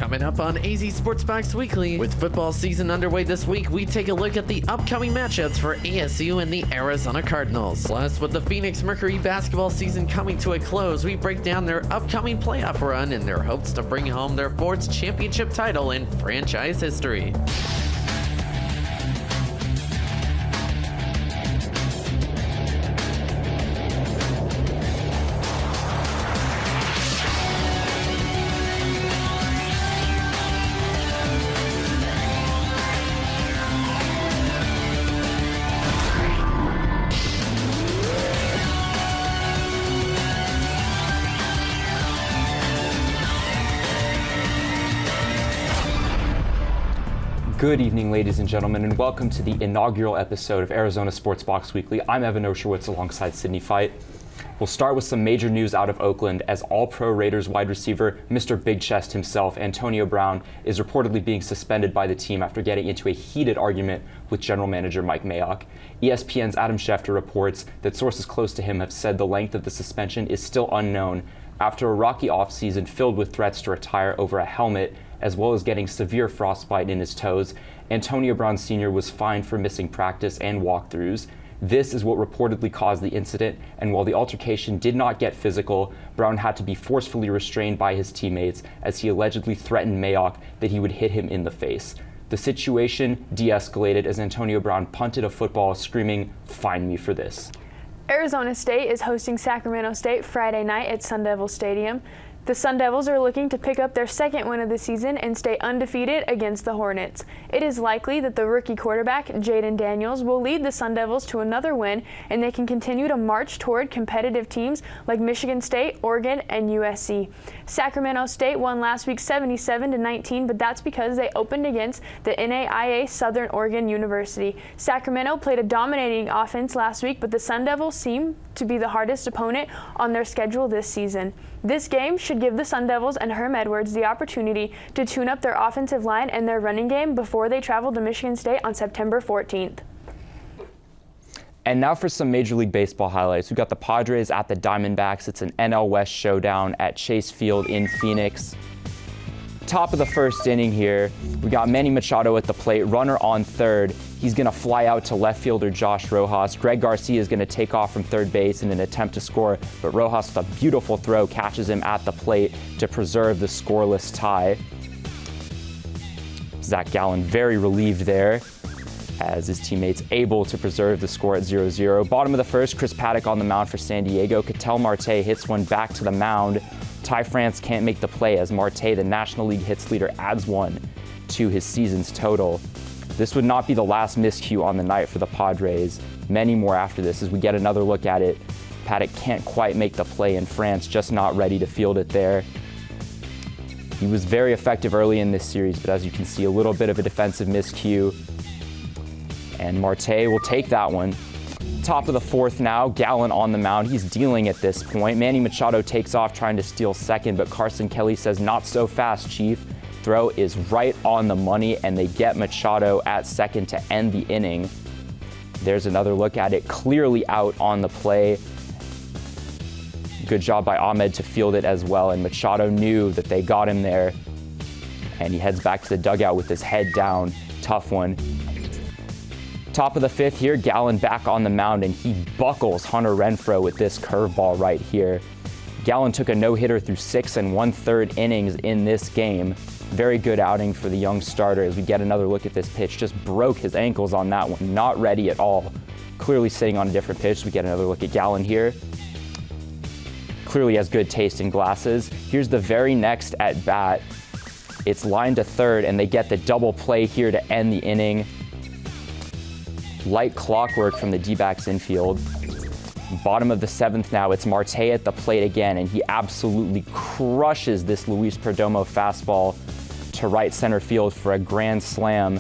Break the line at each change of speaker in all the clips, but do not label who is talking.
Coming up on AZ Sports Weekly, with football season underway this week, we take a look at the upcoming matchups for ASU and the Arizona Cardinals. Plus, with the Phoenix Mercury basketball season coming to a close, we break down their upcoming playoff run and their hopes to bring home their fourth championship title in franchise history.
Good evening, ladies and gentlemen, and welcome to the inaugural episode of Arizona Sports Weekly. I'm Evan Oshowitz alongside Sydney Fight. We'll start with some major news out of Oakland as All-Pro Raiders wide receiver Mr. Big Chest himself, Antonio Brown, is reportedly being suspended by the team after getting into a heated argument with general manager Mike Mayock. ESPN's Adam Schefter reports that sources close to him have said the length of the suspension is still unknown after a rocky offseason filled with threats to retire over a helmet, as well as getting severe frostbite in his toes. Antonio Brown Sr. was fined for missing practice and walkthroughs. This is what reportedly caused the incident, and while the altercation did not get physical, Brown had to be forcefully restrained by his teammates as he allegedly threatened Mayock that he would hit him in the face. The situation de-escalated as Antonio Brown punted a football, screaming, "Find me for this."
Arizona State is hosting Sacramento State Friday night at Sun Devil Stadium. The Sun Devils are looking to pick up their second win of the season and stay undefeated against the Hornets. It is likely that the rookie quarterback, Jaden Daniels, will lead the Sun Devils to another win, and they can continue to march toward competitive teams like Michigan State, Oregon, and USC. Sacramento State won last week 77-19, but that's because they opened against the NAIA Southern Oregon University. Sacramento played a dominating offense last week, but the Sun Devils seem to be the hardest opponent on their schedule this season. This game should give the Sun Devils and Herm Edwards the opportunity to tune up their offensive line and their running game before they travel to Michigan State on September 14th.
And now for some Major League Baseball highlights. We've got the Padres at the Diamondbacks. It's an NL West showdown at Chase Field in Phoenix. Top of the first inning here, we got Manny Machado at the plate, runner on third. He's going to fly out to left fielder Josh Rojas. Greg Garcia is going to take off from third base in an attempt to score, but Rojas, with a beautiful throw, catches him at the plate to preserve the scoreless tie. Zach Gallen very relieved there as his teammates able to preserve the score at 0-0. Bottom of the first, Chris Paddock on the mound for San Diego. Ketel Marte hits one back to the mound. Ty France can't make the play as Marte, the National League hits leader, adds one to his season's total. This would not be the last miscue on the night for the Padres. Many more after this as we get another look at it. Paddock can't quite make the play and France just not ready to field it there. He was very effective early in this series, but as you can see, a little bit of a defensive miscue. And Marte will take that one. Top of the fourth now, Gallen on the mound. He's dealing at this point. Manny Machado takes off trying to steal second, but Carson Kelly says, "Not so fast, Chief." Throw is right on the money, and they get Machado at second to end the inning. There's another look at it, clearly out on the play. Good job by Ahmed to field it as well, and Machado knew that they got him there, and he heads back to the dugout with his head down. Tough one. Top of the fifth here, Gallen back on the mound, and he buckles Hunter Renfroe with this curveball right here. Gallen took a no-hitter through 6 1/3 innings in this game. Very good outing for the young starter as we get another look at this pitch. Just broke his ankles on that one, not ready at all. Clearly sitting on a different pitch. We get another look at Gallen here. Clearly has good taste in glasses. Here's the very next at bat. It's lined to third, and they get the double play here to end the inning. Light clockwork from the D-backs infield. Bottom of the seventh now, it's Marte at the plate again, and he absolutely crushes this Luis Perdomo fastball to right center field for a grand slam.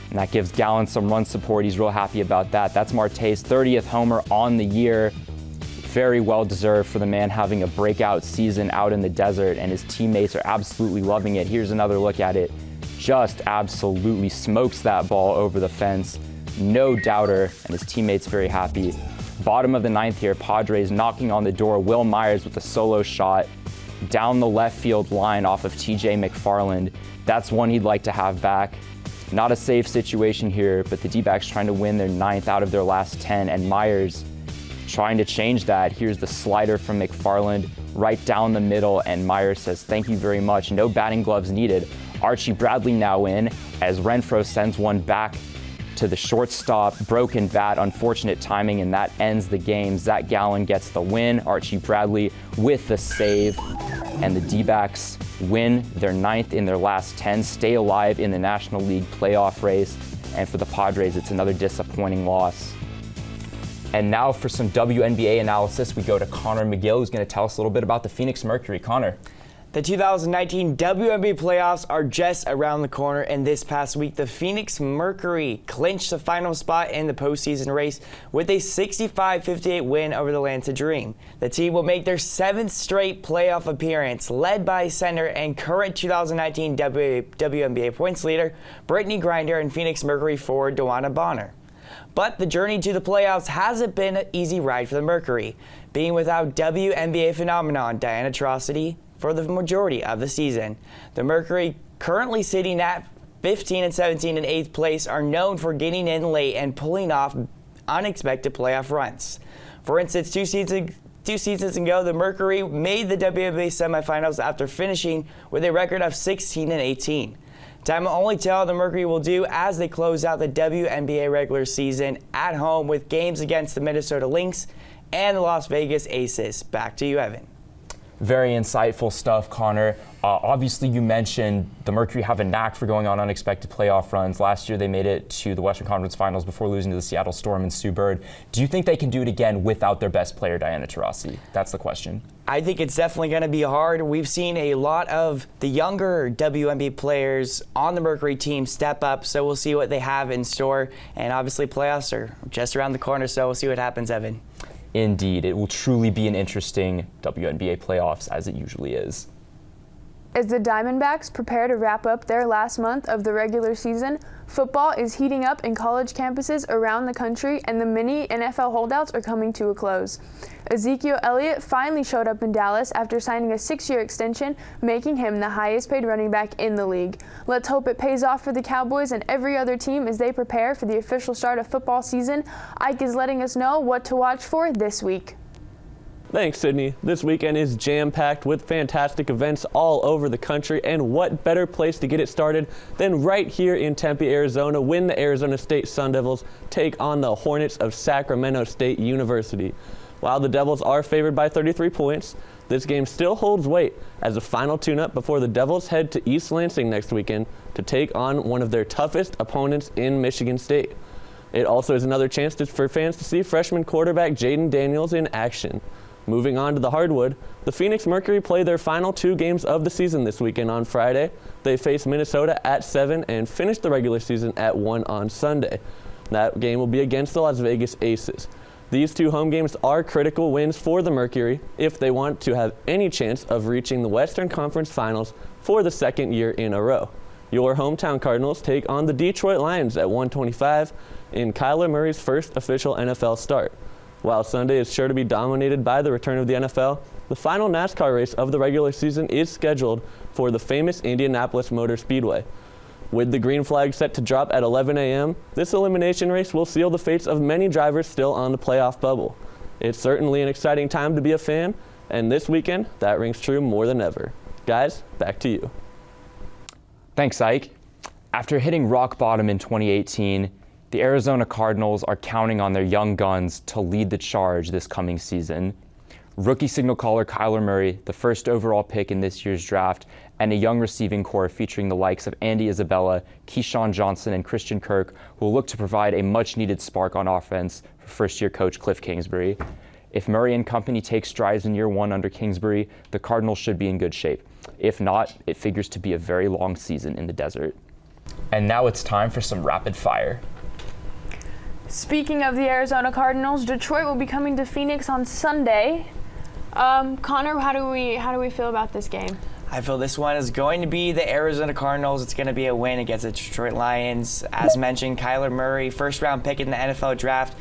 And that gives Gallen some run support. He's real happy about that. That's Marte's 30th homer on the year. Very well deserved for the man having a breakout season out in the desert, and his teammates are absolutely loving it. Here's another look at it. Just absolutely smokes that ball over the fence. No doubter, and his teammates very happy. Bottom of the ninth here, Padres knocking on the door. Will Myers with a solo shot. down the left field line off of TJ McFarland. That's one he'd like to have back. Not a safe situation here, but the D-backs trying to win their 9th out of their last 10, and Myers trying to change that. Here's the slider from McFarland right down the middle, and Myers says, thank you very much. No batting gloves needed. Archie Bradley now in as Renfroe sends one back to the shortstop. Broken bat, unfortunate timing, and that ends the game. Zach Gallen gets the win. Archie Bradley with the save, and the D-backs win their 9th in their last 10, stay alive in the National League playoff race. And for the Padres, it's another disappointing loss. And now for some WNBA analysis, we go to Connor McGill, who's going to tell us a little bit about the Phoenix Mercury. Connor.
The 2019 WNBA playoffs are just around the corner, and this past week, the Phoenix Mercury clinched the final spot in the postseason race with a 65-58 win over the Atlanta Dream. The team will make their 7th straight playoff appearance, led by center and current 2019 WNBA points leader Brittany Griner and Phoenix Mercury forward DeWanna Bonner. But the journey to the playoffs hasn't been an easy ride for the Mercury, being without WNBA phenomenon Diana Taurasi for the majority of the season. The Mercury, currently sitting at 15 and 17 in 8th place, are known for getting in late and pulling off unexpected playoff runs. For instance, two seasons ago, the Mercury made the WNBA semifinals after finishing with a record of 16 and 18. Time will only tell how the Mercury will do as they close out the WNBA regular season at home with games against the Minnesota Lynx and the Las Vegas Aces. Back to you, Evan.
Very insightful stuff, Connor. Obviously, you mentioned the Mercury have a knack for going on unexpected playoff runs. Last year, they made it to the Western Conference Finals before losing to the Seattle Storm and Sue Bird. Do you think they can do it again without their best player, Diana Taurasi? That's the question.
I think it's definitely going to be hard. We've seen a lot of the younger WNBA players on the Mercury team step up, so we'll see what they have in store. And obviously, playoffs are just around the corner, so we'll see what happens, Evan.
Indeed, it will truly be an interesting WNBA playoffs, as it usually is.
As the Diamondbacks prepare to wrap up their last month of the regular season, football is heating up in college campuses around the country, and the mini NFL holdouts are coming to a close. Ezekiel Elliott finally showed up in Dallas after signing a 6-year extension, making him the highest-paid running back in the league. Let's hope it pays off for the Cowboys and every other team as they prepare for the official start of football season. Ike is letting us know what to watch for this week.
Thanks, Sydney. This weekend is jam-packed with fantastic events all over the country, and what better place to get it started than right here in Tempe, Arizona, when the Arizona State Sun Devils take on the Hornets of Sacramento State University. While the Devils are favored by 33 points, this game still holds weight as a final tune-up before the Devils head to East Lansing next weekend to take on one of their toughest opponents in Michigan State. It also is another chance for fans to see freshman quarterback Jaden Daniels in action. Moving on to the hardwood, the Phoenix Mercury play their final 2 games of the season this weekend on Friday. They face Minnesota at 7 and finish the regular season at 1 on Sunday. That game will be against the Las Vegas Aces. These 2 home games are critical wins for the Mercury if they want to have any chance of reaching the Western Conference Finals for the 2nd year in a row. Your hometown Cardinals take on the Detroit Lions at 1:25 in Kyler Murray's first official NFL start. While Sunday is sure to be dominated by the return of the NFL, the final NASCAR race of the regular season is scheduled for the famous Indianapolis Motor Speedway. With the green flag set to drop at 11 a.m., this elimination race will seal the fates of many drivers still on the playoff bubble. It's certainly an exciting time to be a fan, and this weekend, that rings true more than ever. Guys, back to you.
Thanks, Ike. After hitting rock bottom in 2018, the Arizona Cardinals are counting on their young guns to lead the charge this coming season. Rookie signal caller Kyler Murray, the first overall pick in this year's draft, and a young receiving core featuring the likes of Andy Isabella, Keyshawn Johnson, and Christian Kirk will look to provide a much-needed spark on offense for first-year coach Cliff Kingsbury. If Murray and company take strides in year 1 under Kingsbury, the Cardinals should be in good shape. If not, it figures to be a very long season in the desert. And now it's time for some rapid fire.
Speaking of the Arizona Cardinals, Detroit will be coming to Phoenix on Sunday. Connor, how do we feel about this game?
I feel this one is going to be the Arizona Cardinals. It's going to be a win against the Detroit Lions. As mentioned, Kyler Murray, first-round pick in the NFL draft,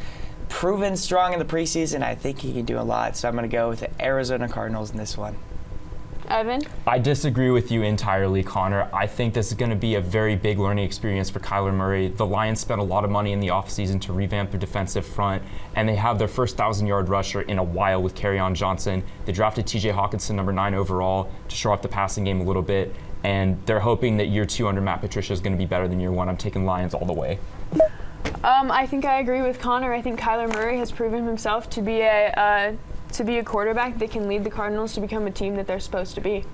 proven strong in the preseason. I think he can do a lot, so I'm going to go with the Arizona Cardinals in this one.
Evan?
I disagree with you entirely, Connor. I think this is going to be a very big learning experience for Kyler Murray. The Lions spent a lot of money in the offseason to revamp their defensive front, and they have their first 1,000-yard rusher in a while with Kerryon Johnson. They drafted TJ Hawkinson, number 9 overall, to show off the passing game a little bit, and they're hoping that year 2 under Matt Patricia is going to be better than year 1. I'm taking Lions all the way.
I think I agree with Connor. I think Kyler Murray has proven himself to be a quarterback that can lead the Cardinals to become a team that they're supposed to be.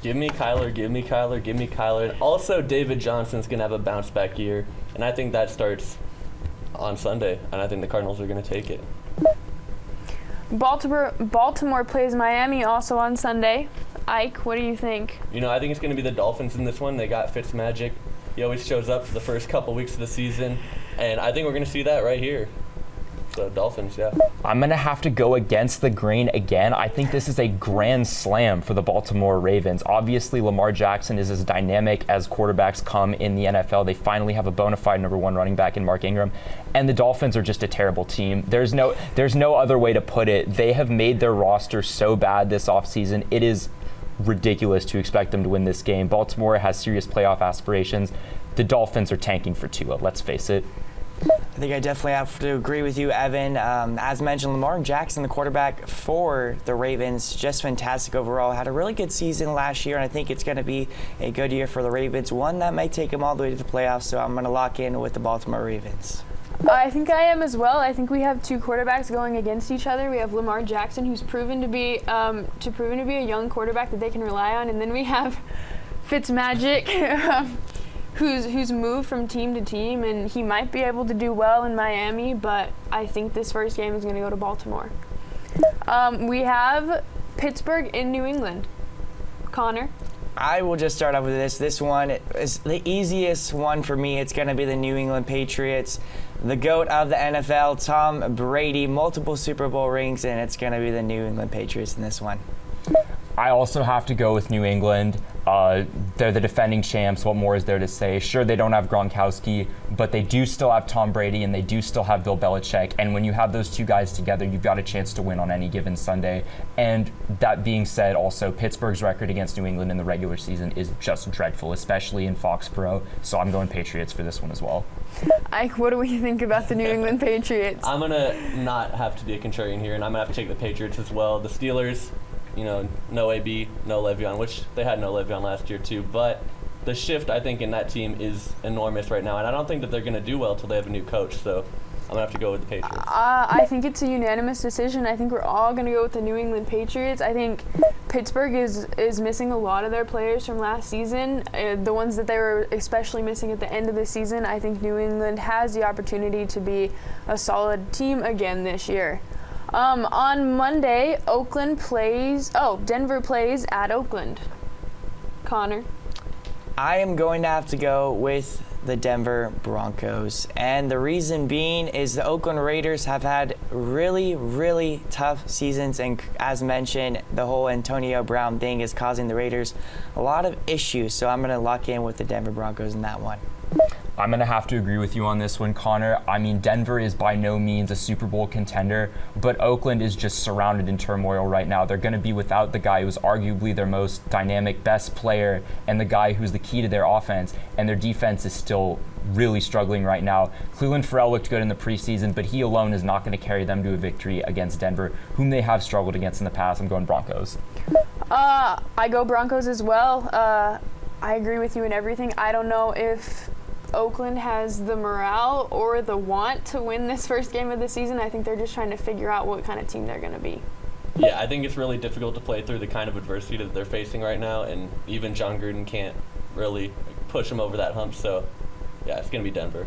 Give me Kyler, give me Kyler, give me Kyler. And also, David Johnson's going to have a bounce-back year, and I think that starts on Sunday, and I think the Cardinals are going to take it.
Baltimore plays Miami also on Sunday. Ike, what do you think?
I think it's going to be the Dolphins in this one. They got Fitzmagic. He always shows up for the first couple weeks of the season, and I think we're going to see that right here. So Dolphins, yeah.
I'm going to have to go against the grain again. I think this is a grand slam for the Baltimore Ravens. Obviously, Lamar Jackson is as dynamic as quarterbacks come in the NFL. They finally have a bona fide number 1 running back in Mark Ingram. And the Dolphins are just a terrible team. There's no other way to put it. They have made their roster so bad this offseason. It is ridiculous to expect them to win this game. Baltimore has serious playoff aspirations. The Dolphins are tanking for Tua, let's face it.
I think I definitely have to agree with you, Evan. As mentioned, Lamar Jackson, the quarterback for the Ravens, just fantastic overall. Had a really good season last year, and I think it's going to be a good year for the Ravens, one that might take them all the way to the playoffs, so I'm going to lock in with the Baltimore Ravens.
I think I am as well. I think we have 2 quarterbacks going against each other. We have Lamar Jackson, who's proven to be a young quarterback that they can rely on, and then we have Fitzmagic, who's moved from team to team, and he might be able to do well in Miami, but I think this first game is going to go to Baltimore. We have Pittsburgh in New England. Connor?
I will just start off with this. This one is the easiest one for me. It's going to be the New England Patriots. The GOAT of the NFL, Tom Brady, multiple Super Bowl rings, and it's going to be the New England Patriots in this one.
I also have to go with New England. They're the defending champs. What more is there to say? Sure, they don't have Gronkowski, but they do still have Tom Brady, and they do still have Bill Belichick. And when you have those 2 guys together, you've got a chance to win on any given Sunday. And that being said, also, Pittsburgh's record against New England in the regular season is just dreadful, especially in Foxborough. So I'm going Patriots for this one as well.
Ike, what do we think about the New England Patriots?
I'm going to not have to be a contrarian here, and I'm going to have to take the Patriots as well. The Steelers, no AB, no Le'Veon, which they had no Le'Veon last year too, but the shift, I think, in that team is enormous right now, and I don't think that they're going to do well until they have a new coach, so I'm going to have to go with the Patriots.
I think it's a unanimous decision. I think we're all going to go with the New England Patriots. I think Pittsburgh is missing a lot of their players from last season, the ones that they were especially missing at the end of the season. I think New England has the opportunity to be a solid team again this year. On Monday, Denver plays at Oakland. Connor?
I am going to have to go with the Denver Broncos. And the reason being is the Oakland Raiders have had really, really tough seasons. And as mentioned, the whole Antonio Brown thing is causing the Raiders a lot of issues. So I'm going to lock in with the Denver Broncos in that one.
I'm going to have to agree with you on this one, Connor. I mean, Denver is by no means a Super Bowl contender, but Oakland is just surrounded in turmoil right now. They're going to be without the guy who's arguably their most dynamic, best player, and the guy who's the key to their offense, and their defense is still really struggling right now. Cleveland Farrell looked good in the preseason, but he alone is not going to carry them to a victory against Denver, whom they have struggled against in the past. I'm going Broncos.
I go Broncos as well. I agree with you in everything. I don't know if Oakland has the morale or the want to win this first game of the season. I think they're just trying to figure out what kind of team they're going to be.
Yeah, I think it's really difficult to play through the kind of adversity that they're facing right now, and even John Gruden can't really push them over that hump. So, yeah, it's going to be Denver.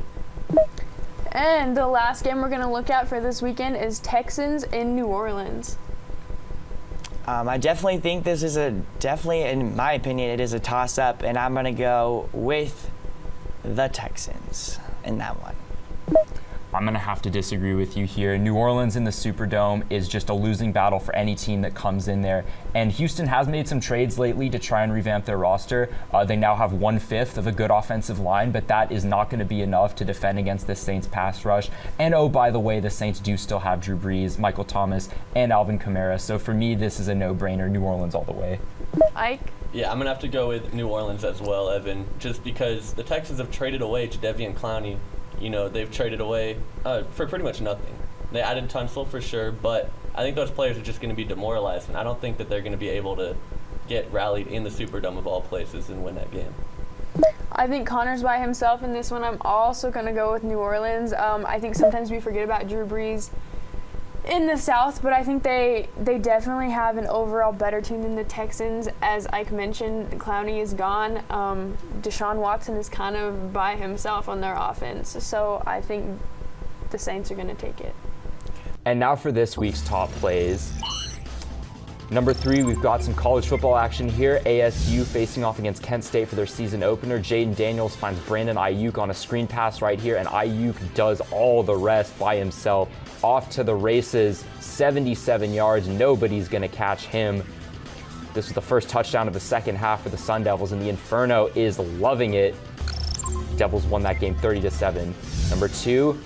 And the last game we're going to look at for this weekend is Texans in New Orleans.
I definitely think this is in my opinion, it is a toss-up, and I'm going to go with the Texans in that one.
I'm going to have to disagree with you here. New Orleans in the Superdome is just a losing battle for any team that comes in there. And Houston has made some trades lately to try and revamp their roster. They now have 1/5 of a good offensive line, but that is not going to be enough to defend against the Saints pass rush. And oh, by the way, the Saints do still have Drew Brees, Michael Thomas, and Alvin Kamara. So for me, this is a no-brainer. New Orleans all the way.
Ike?
Yeah, I'm going to have to go with New Orleans as well, Evan, just because the Texans have traded away Jadeveon Clowney. You know, they've traded away for pretty much nothing. They added Tunsil for sure, but I think those players are just going to be demoralized, and I don't think that they're going to be able to get rallied in the Superdome of all places and win that game.
I think Connor's by himself in this one. I'm also going to go with New Orleans. I think sometimes we forget about Drew Brees in the South, but I think they definitely have an overall better team than the Texans. As Ike mentioned, Clowney is gone. Deshaun Watson is kind of by himself on their offense. So I think the Saints are going to take it.
And now for this week's top plays. Number 3, we've got some college football action here. ASU facing off against Kent State for their season opener. Jaden Daniels finds Brandon Ayuk on a screen pass right here, and Ayuk does all the rest by himself. Off to the races, 77 yards. Nobody's going to catch him. This was the first touchdown of the second half for the Sun Devils, and the Inferno is loving it. Devils won that game 30-7. Number 2,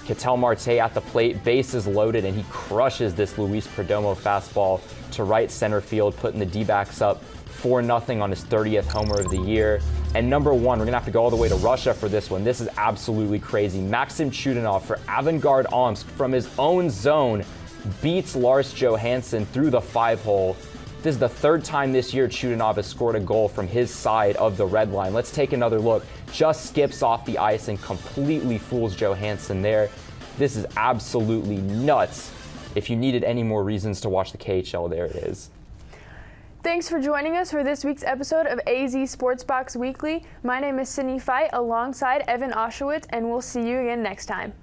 Ketel Marte at the plate, bases loaded, and he crushes this Luis Perdomo fastball to right center field, putting the D-backs up 4-0 on his 30th homer of the year. And number 1, we're going to have to go all the way to Russia for this one. This is absolutely crazy. Maxim Chudinov for Avangard Omsk from his own zone beats Lars Johansson through the 5-hole. This is the 3rd time this year Chudinov has scored a goal from his side of the red line. Let's take another look. Just skips off the ice and completely fools Johansson there. This is absolutely nuts. If you needed any more reasons to watch the KHL, there it is.
Thanks for joining us for this week's episode of AZ Sportsbox Weekly. My name is Sydney Fight alongside Evan Oshowitz, and we'll see you again next time.